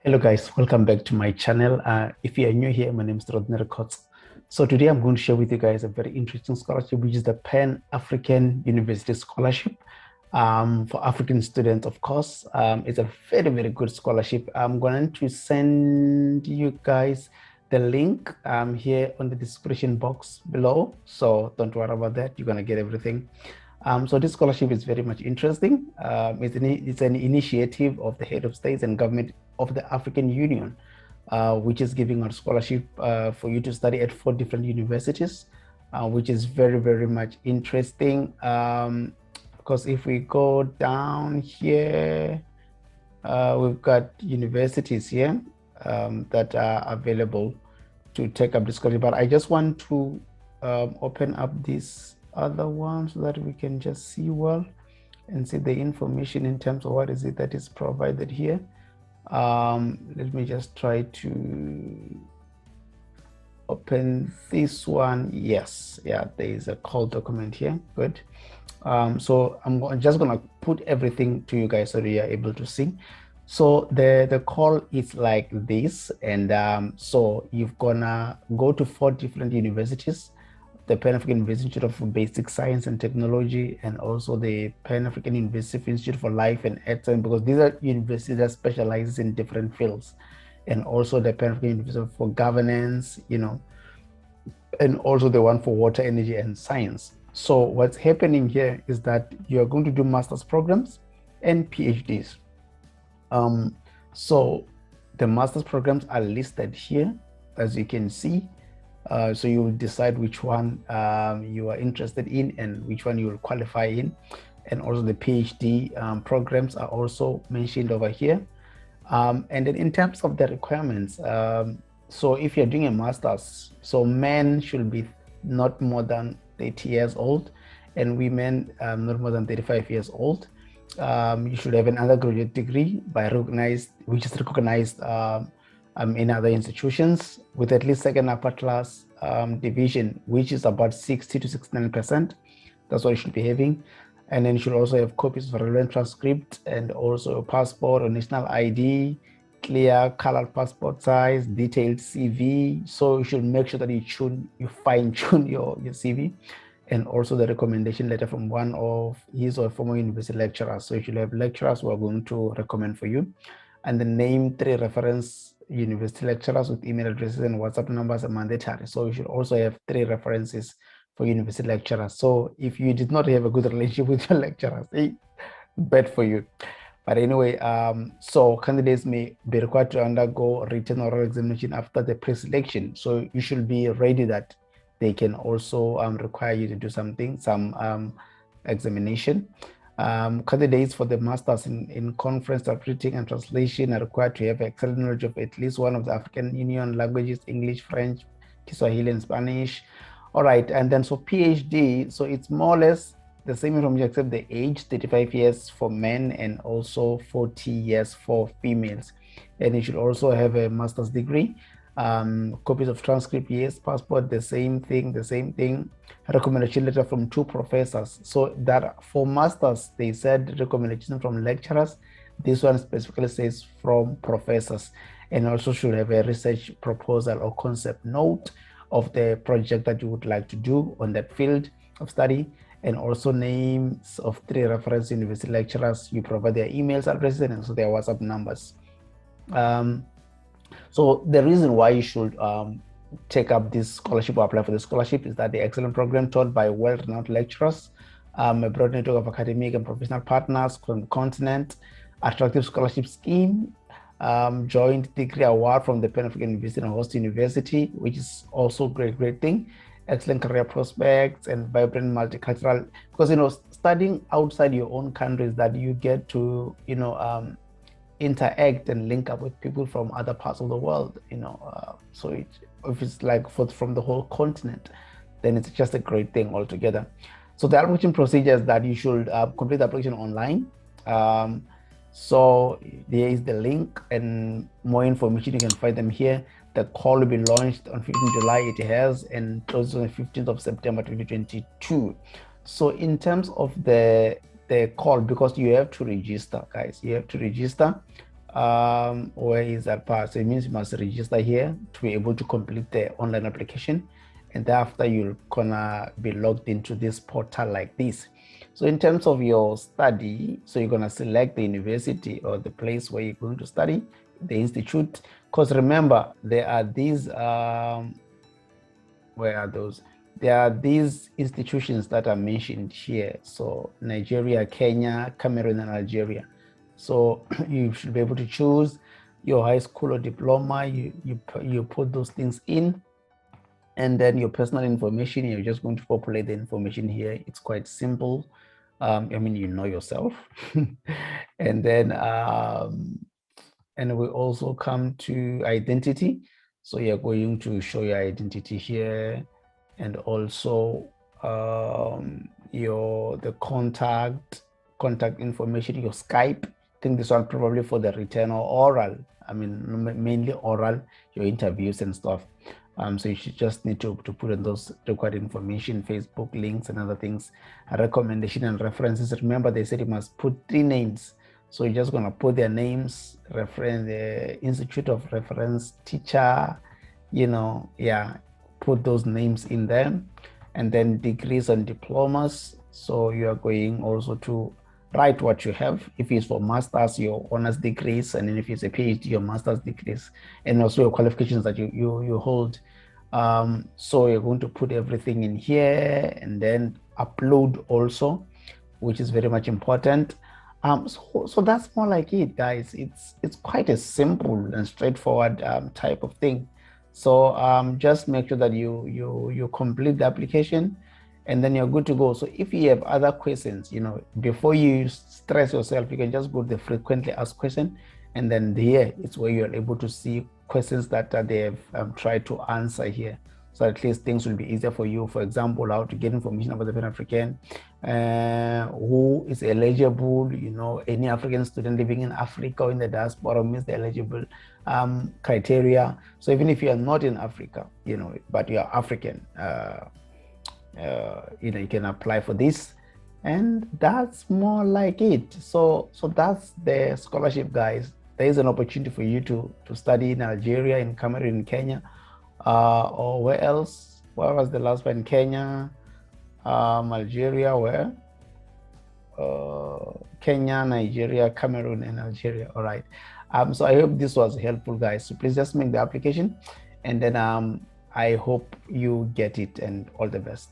Hello guys, welcome back to my channel. If you are new here, my name is Rodney Cots. So today I'm going to share with you guys a very interesting scholarship, which is the Pan-African University Scholarship for African students, of course. It's a very, very good scholarship. I'm going to send you guys the link here on the description box below. So don't worry about that. You're going to get everything. So this scholarship is very much interesting. It's an initiative of the head of states and government of the African Union, which is giving out scholarship for you to study at 4 different universities, which is very, very much interesting. Because if we go down here, we've got universities here that are available to take up the scholarship. But I just want to open up this other one so that we can just see well and see the information in terms of what is it that is provided here. Let me just try to open this one. Yes, yeah, there is a call document here. Good. So I'm just gonna put everything to you guys so you are able to see. So the call is like this, and so you're gonna go to 4 different universities: the Pan-African Institute of Basic Science and Technology, and also the Pan-African University Institute for Life and Earth Science, because these are universities that specialize in different fields, and also the Pan-African University for Governance, and also the one for Water, Energy, and Science. So what's happening here is that you're going to do master's programs and PhDs. So the master's programs are listed here, as you can see. So you will decide which one you are interested in and which one you will qualify in. And also the PhD programs are also mentioned over here. And then in terms of the requirements, so if you're doing a master's, so men should be not more than 30 years old and women not more than 35 years old. You should have an undergraduate degree which is recognized in other institutions with at least second upper class division, which is about 60 to 69%. That's what you should be having. And then you should also have copies of relevant transcript and also a passport or national ID, clear colored passport size, detailed CV. So you should make sure that you fine tune your CV, and also the recommendation letter from one of his or former university lecturers. So you should have lecturers who are going to recommend for you, and then name 3 reference university lecturers with email addresses and WhatsApp numbers are mandatory. So you should also have 3 references for university lecturers. So if you did not have a good relationship with your lecturers, bad for you. But anyway, so candidates may be required to undergo written oral examination after the pre-selection. So you should be ready that they can also require you to do some examination. Candidates for the masters in conference interpreting and translation are required to have excellent knowledge of at least one of the African Union languages: English, French, Kiswahili, and Spanish. All right, and then so PhD, so it's more or less the same information except the age: 35 years for men and also 40 years for females. And you should also have a master's degree. Copies of transcript, yes. Passport, the same thing. Recommendation letter from 2 professors. So that for masters, they said recommendation from lecturers. This one specifically says from professors. And also should have a research proposal or concept note of the project that you would like to do on that field of study, and also names of 3 reference university lecturers. You provide their emails addresses and also their WhatsApp numbers. So the reason why you should take up this scholarship or apply for the scholarship is that the excellent program taught by well-renowned lecturers, a broad network of academic and professional partners from the continent, attractive scholarship scheme, joint degree award from the Pan-African University and Host University, which is also great thing. Excellent career prospects and vibrant multicultural, because studying outside your own country is that you get to interact and link up with people from other parts of the world. So if it's like from the whole continent, then it's just a great thing altogether. So the application procedure is that you should complete the application online. So there is the link, and more information you can find them here. The call will be launched on 15th July, it has, and closes on the 15th of September 2022. So in terms of the call, because you have to register, guys, you have to register. Where is that part? So it means you must register here to be able to complete the online application, and thereafter you're gonna be logged into this portal like this. So in terms of your study, so you're gonna select the university or the place where you're going to study, the institute, because remember there are these where are those? There are these institutions that are mentioned here. So Nigeria, Kenya, Cameroon, and Algeria. So you should be able to choose your high school or diploma. You put those things in, and then your personal information. You're just going to populate the information here. It's quite simple. I mean, you know yourself, and then and we also come to identity. So you're going to show your identity here, and also the contact information, your Skype. I think this one probably for the written or oral. I mean, mainly oral, your interviews and stuff. So you should just need to put in those required information, Facebook links and other things, a recommendation and references. Remember, they said you must put 3 names. So you're just gonna put their names, reference, the institute of reference, teacher, put those names in there, and then degrees and diplomas. So you are going also to write what you have. If it's for masters, your honors degrees, and then if it's a PhD, your master's degrees, and also your qualifications that you hold. So you're going to put everything in here and then upload also, which is very much important. So that's more like it, guys. It's quite a simple and straightforward type of thing. So just make sure that you complete the application, and then you're good to go. So if you have other questions, before you stress yourself, you can just go to the frequently asked question, and then here it's where you're able to see questions that they have tried to answer here. So at least things will be easier for you. For example, how to get information about the Pan-African, who is eligible, any African student living in Africa or in the diaspora meets the eligible criteria. So even if you are not in Africa, but you are African, you can apply for this, and that's more like it. So that's the scholarship, guys. There is an opportunity for you to study in Algeria, in Cameroon, in Kenya, or where else? Where was the last one? Kenya, Algeria, where? Kenya, Nigeria, Cameroon, and Algeria. All right. So I hope this was helpful, guys. So please just make the application, and then I hope you get it, and all the best.